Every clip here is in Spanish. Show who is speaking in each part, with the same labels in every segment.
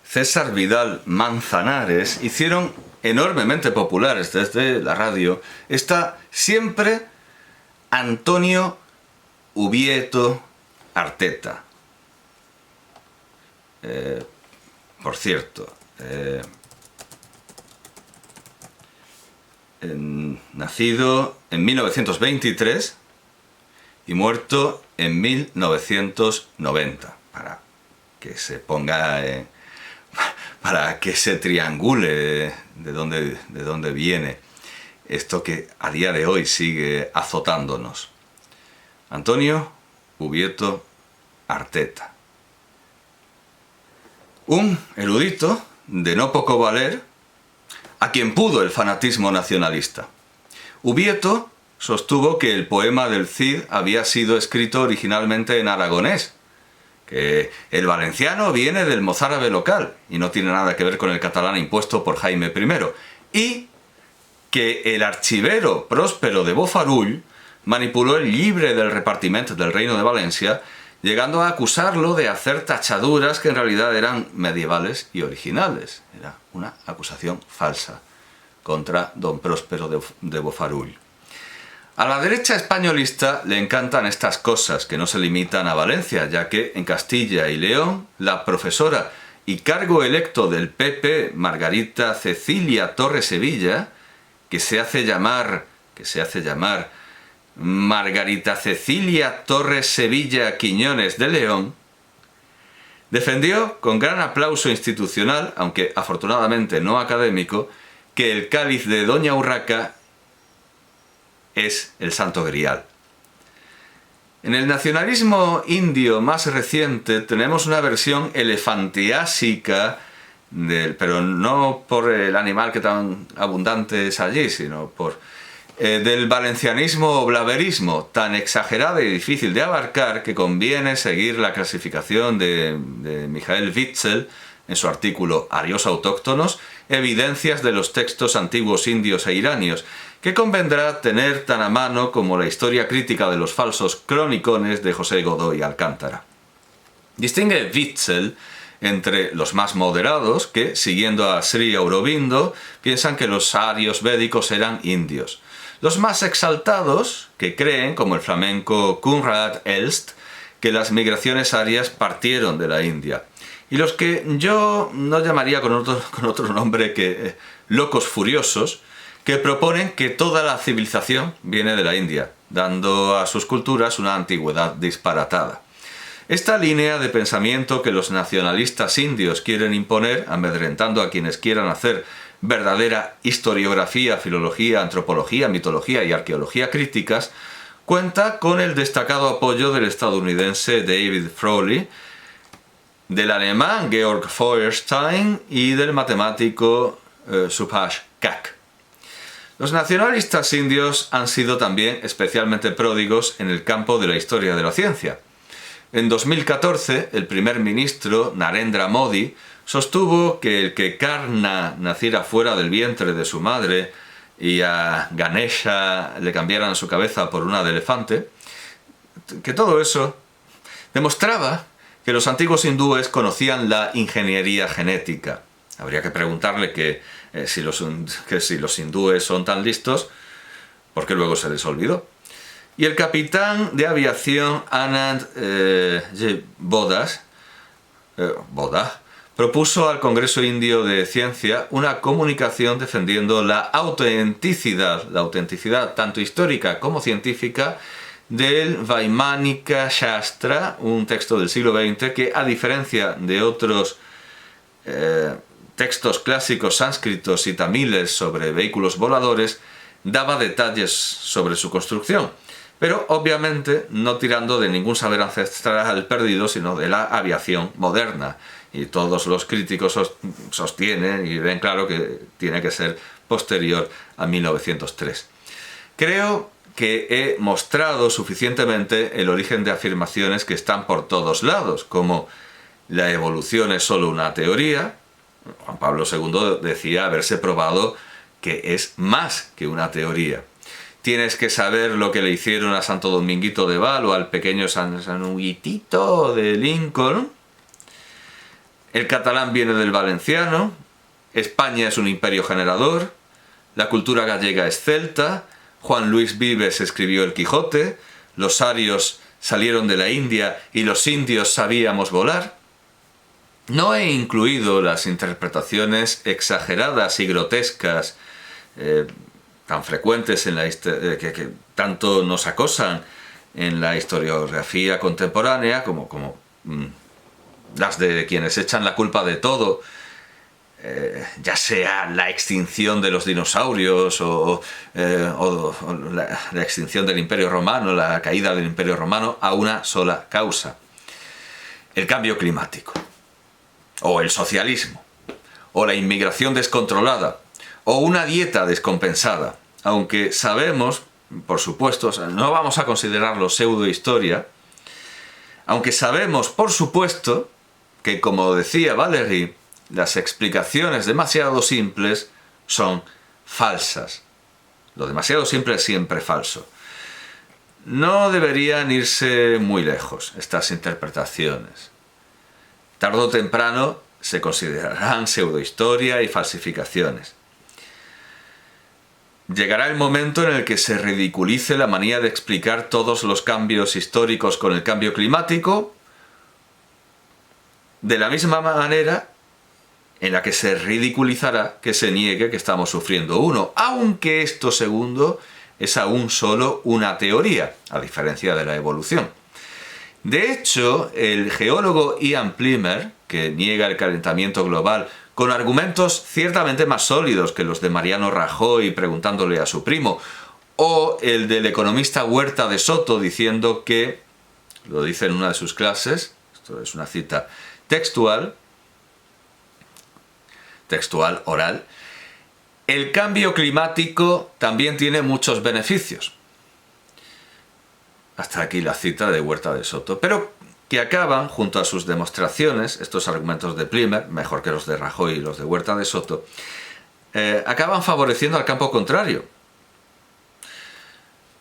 Speaker 1: César Vidal Manzanares hicieron enormemente populares desde la radio está siempre Antonio Ubieto Arteta. Por cierto, nacido en 1923 y muerto en 1990, para que se ponga para que se triangule de dónde viene esto que a día de hoy sigue azotándonos. Antonio Ubieto Arteta. Un erudito de no poco valer, a quien pudo el fanatismo nacionalista. Ubieto sostuvo que el poema del Cid había sido escrito originalmente en aragonés, que el valenciano viene del mozárabe local y no tiene nada que ver con el catalán impuesto por Jaime I, y que el archivero Próspero de Bofarull manipuló el llibre del repartiment del Reino de Valencia, llegando a acusarlo de hacer tachaduras que en realidad eran medievales y originales. Era una acusación falsa contra don Próspero de Bofarull. A la derecha españolista le encantan estas cosas que no se limitan a Valencia, ya que en Castilla y León la profesora y cargo electo del PP, Margarita Cecilia Torre Sevilla, que se hace llamar Margarita Cecilia Torres Sevilla Quiñones de León, defendió con gran aplauso institucional, aunque afortunadamente no académico, que el cáliz de Doña Urraca es el Santo Grial. En el nacionalismo indio más reciente tenemos una versión elefantiásica pero no por el animal que tan abundante es allí, sino por del valencianismo o blaverismo, tan exagerada y difícil de abarcar que conviene seguir la clasificación de Michael Witzel en su artículo Arios autóctonos, evidencias de los textos antiguos indios e iranios, que convendrá tener tan a mano como la historia crítica de los falsos cronicones de José Godoy Alcántara. Distingue Witzel entre los más moderados, que, siguiendo a Sri Aurobindo, piensan que los arios védicos eran indios. Los más exaltados, que creen, como el flamenco Conrad Elst, que las migraciones arias partieron de la India. Y los que yo no llamaría con otro nombre que locos furiosos, que proponen que toda la civilización viene de la India, dando a sus culturas una antigüedad disparatada. Esta línea de pensamiento que los nacionalistas indios quieren imponer, amedrentando a quienes quieran hacer verdadera historiografía, filología, antropología, mitología y arqueología críticas, cuenta con el destacado apoyo del estadounidense David Frawley, del alemán Georg Feuerstein y del matemático Subhash Kak. Los nacionalistas indios han sido también especialmente pródigos en el campo de la historia de la ciencia. En 2014, el primer ministro Narendra Modi sostuvo que el que Karna naciera fuera del vientre de su madre y a Ganesha le cambiaran su cabeza por una de elefante, que todo eso demostraba que los antiguos hindúes conocían la ingeniería genética. Habría que preguntarle que si los hindúes son tan listos, ¿por qué luego se les olvidó? Y el capitán de aviación Anand Bodha propuso al Congreso Indio de Ciencia una comunicación defendiendo la autenticidad tanto histórica como científica del Vaimanika Shastra, un texto del siglo XX que, a diferencia de otros textos clásicos sánscritos y tamiles sobre vehículos voladores, daba detalles sobre su construcción, pero obviamente no tirando de ningún saber ancestral perdido, sino de la aviación moderna. Y todos los críticos sostienen y ven claro que tiene que ser posterior a 1903. Creo que he mostrado suficientemente el origen de afirmaciones que están por todos lados, como la evolución es solo una teoría. Juan Pablo II decía haberse probado que es más que una teoría. Tienes que saber lo que le hicieron a Santo Dominguito de Val o al pequeño San Huitito de Lincoln. el catalán viene del valenciano, España es un imperio generador, la cultura gallega es celta, Juan Luis Vives escribió El Quijote, los arios salieron de la India y los indios sabíamos volar. No he incluido las interpretaciones exageradas y grotescas tan frecuentes en que tanto nos acosan en la historiografía contemporánea como las de quienes echan la culpa de todo, ya sea la extinción de los dinosaurios o la extinción del Imperio Romano, la caída del Imperio Romano, a una sola causa: el cambio climático, o el socialismo, o la inmigración descontrolada, o una dieta descompensada. Aunque sabemos, por supuesto, no vamos a considerarlo pseudohistoria, aunque sabemos, por supuesto, que, como decía Valéry, las explicaciones demasiado simples son falsas. Lo demasiado simple es siempre falso. No deberían irse muy lejos estas interpretaciones. Tarde o temprano se considerarán pseudohistoria y falsificaciones. Llegará el momento en el que se ridiculice la manía de explicar todos los cambios históricos con el cambio climático, de la misma manera en la que se ridiculizará que se niegue que estamos sufriendo uno, aunque esto segundo es aún solo una teoría, a diferencia de la evolución. De hecho, el geólogo Ian Plimer, que niega el calentamiento global con argumentos ciertamente más sólidos que los de Mariano Rajoy preguntándole a su primo, o el del economista Huerta de Soto diciendo que, lo dice en una de sus clases, esto es una cita textual oral, el cambio climático también tiene muchos beneficios. Hasta aquí la cita de Huerta de Soto, pero que acaban, junto a sus demostraciones, estos argumentos de Plimer, mejor que los de Rajoy y los de Huerta de Soto, acaban favoreciendo al campo contrario.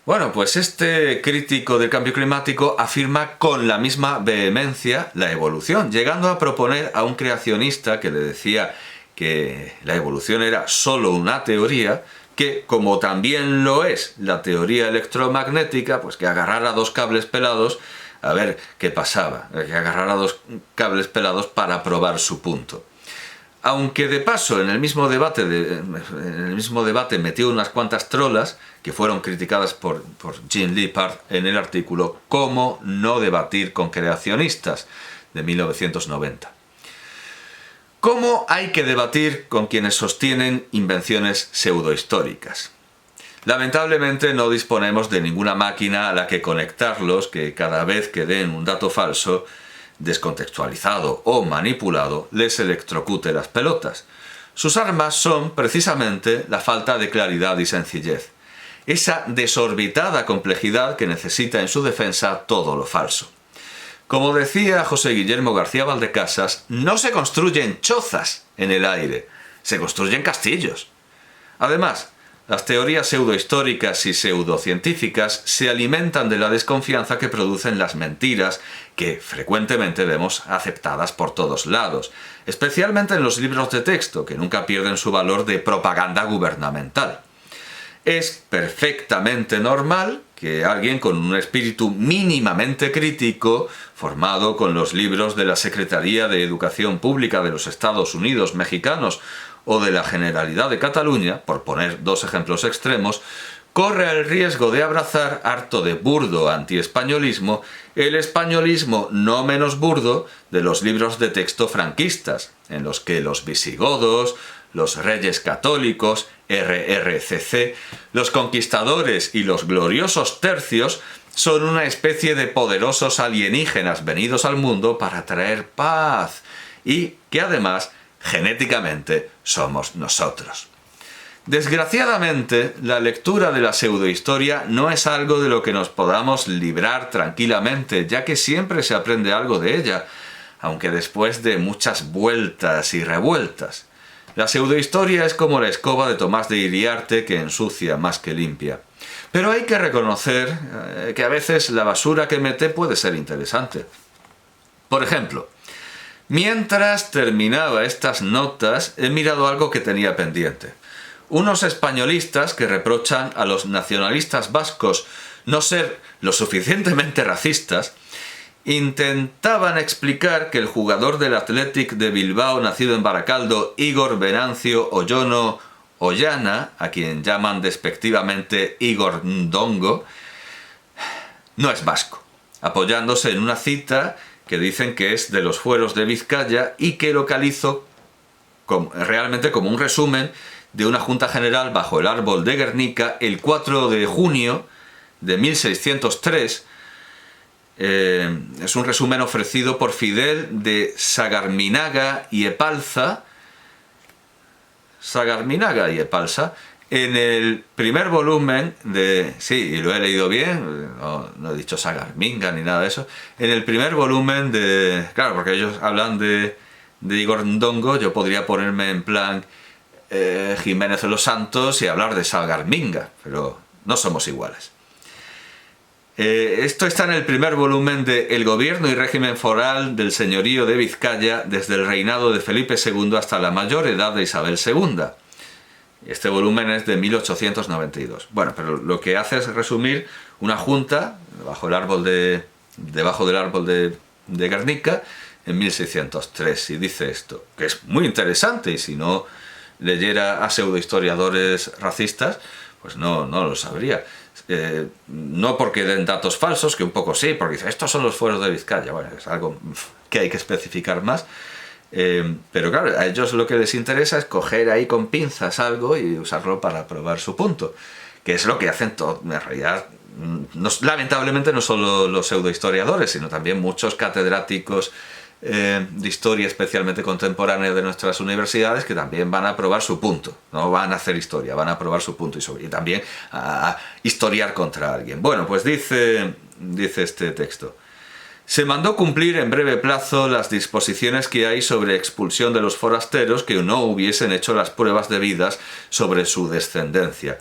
Speaker 1: Bueno, pues este crítico del cambio climático afirma con la misma vehemencia la evolución, llegando a proponer a un creacionista que le decía que la evolución era solo una teoría, que, como también lo es la teoría electromagnética, pues que agarrara dos cables pelados a ver qué pasaba, que agarrara dos cables pelados para probar su punto. Aunque de paso en el mismo debate metió unas cuantas trolas que fueron criticadas por Jean Lippard en el artículo «Cómo no debatir con creacionistas» de 1990. ¿Cómo hay que debatir con quienes sostienen invenciones pseudohistóricas? Lamentablemente no disponemos de ninguna máquina a la que conectarlos que cada vez que den un dato falso, descontextualizado o manipulado, les electrocute las pelotas. Sus armas son precisamente la falta de claridad y sencillez, esa desorbitada complejidad que necesita en su defensa todo lo falso. Como decía José Guillermo García Valdecasas, no se construyen chozas en el aire, se construyen castillos. Además, las teorías pseudohistóricas y pseudocientíficas se alimentan de la desconfianza que producen las mentiras que frecuentemente vemos aceptadas por todos lados, especialmente en los libros de texto, que nunca pierden su valor de propaganda gubernamental. Es perfectamente normal que alguien con un espíritu mínimamente crítico, formado con los libros de la Secretaría de Educación Pública de los Estados Unidos mexicanos o de la Generalidad de Cataluña, por poner dos ejemplos extremos, corre el riesgo de abrazar, harto de burdo antiespañolismo, el españolismo no menos burdo de los libros de texto franquistas, en los que los visigodos, los reyes católicos, RRCC, los conquistadores y los gloriosos tercios son una especie de poderosos alienígenas venidos al mundo para traer paz y que además genéticamente somos nosotros. Desgraciadamente, la lectura de la pseudohistoria no es algo de lo que nos podamos librar tranquilamente, ya que siempre se aprende algo de ella, aunque después de muchas vueltas y revueltas. La pseudohistoria es como la escoba de Tomás de Iriarte que ensucia más que limpia. Pero hay que reconocer que a veces la basura que mete puede ser interesante. Por ejemplo, Mientras terminaba estas notas, he mirado algo que tenía pendiente. Unos españolistas que reprochan a los nacionalistas vascos no ser lo suficientemente racistas, intentaban explicar que el jugador del Athletic de Bilbao, nacido en Baracaldo, Igor Venancio Ollono Ollana, a quien llaman despectivamente Igor Ndongo, no es vasco, apoyándose en una cita que dicen que es de los fueros de Vizcaya y que localizo realmente como un resumen de una Junta General bajo el árbol de Guernica el 4 de junio de 1603. Es un resumen ofrecido por Fidel de Sagarminaga y Epalza, en el primer volumen de... Sí, y lo he leído bien, no he dicho Sagarminga ni nada de eso. En el primer volumen de... Claro, porque ellos hablan de Igor Ndongo, yo podría ponerme en plan Jiménez de los Santos y hablar de Sagarminga, pero no somos iguales. Esto está en el primer volumen de El gobierno y régimen foral del señorío de Vizcaya desde el reinado de Felipe II hasta la mayor edad de Isabel II. Este volumen es de 1892. Bueno, pero lo que hace es resumir una junta debajo del árbol de Guernica en 1603 y dice esto, que es muy interesante, y si no leyera a pseudohistoriadores racistas, pues no lo sabría. No porque den datos falsos, que un poco sí, porque dice, estos son los fueros de Vizcaya. Bueno, es algo que hay que especificar más. Pero claro, a ellos lo que les interesa es coger ahí con pinzas algo y usarlo para probar su punto, que es lo que hacen todos. En realidad, lamentablemente no solo los pseudohistoriadores, sino también muchos catedráticos de historia especialmente contemporánea de nuestras universidades, que también van a probar su punto, no van a hacer historia, van a probar su punto y también a historiar contra alguien. Bueno, pues dice este texto: se mandó cumplir en breve plazo las disposiciones que hay sobre expulsión de los forasteros que no hubiesen hecho las pruebas debidas sobre su descendencia.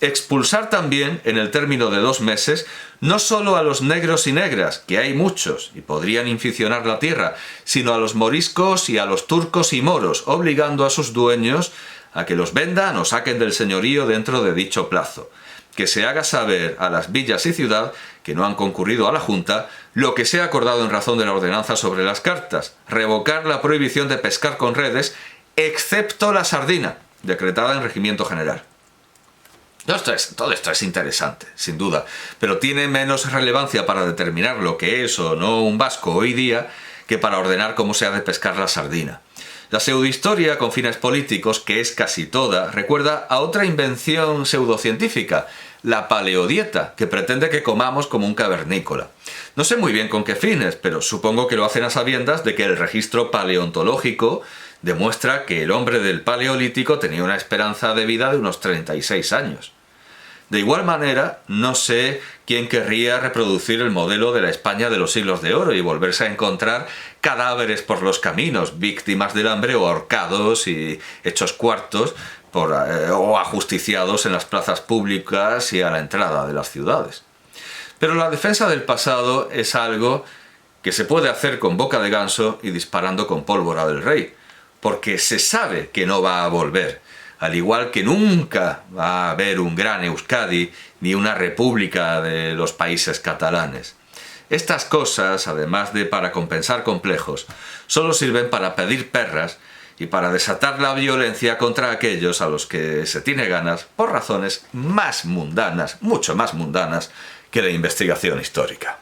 Speaker 1: Expulsar también, en el término de 2 meses, no solo a los negros y negras, que hay muchos y podrían inficionar la tierra, sino a los moriscos y a los turcos y moros, obligando a sus dueños a que los vendan o saquen del señorío dentro de dicho plazo. Que se haga saber a las villas y ciudad que no han concurrido a la Junta lo que se ha acordado en razón de la ordenanza sobre las cartas, revocar la prohibición de pescar con excepto la sardina, decretada en regimiento general. Todo esto es interesante, sin duda, pero tiene menos relevancia para determinar lo que es o no un vasco hoy día que para ordenar cómo se ha de pescar la sardina. La pseudohistoria con fines políticos, que es casi toda, recuerda a otra invención pseudocientífica, la paleodieta, que pretende que comamos como un cavernícola. No sé muy bien con qué fines, pero supongo que lo hacen a sabiendas de que el registro paleontológico demuestra que el hombre del Paleolítico tenía una esperanza de vida de unos 36 años. De igual manera, no sé quién querría reproducir el modelo de la España de los siglos de oro y volverse a encontrar cadáveres por los caminos, víctimas del hambre o ahorcados y hechos cuartos o ajusticiados en las plazas públicas y a la entrada de las ciudades. Pero la defensa del pasado es algo que se puede hacer con boca de ganso y disparando con pólvora del rey, porque se sabe que no va a volver, al igual que nunca va a haber un gran Euskadi ni una república de los países catalanes. Estas cosas, además de para compensar complejos, solo sirven para pedir perras y para desatar la violencia contra aquellos a los que se tiene ganas por razones más mundanas, mucho más mundanas, que la investigación histórica.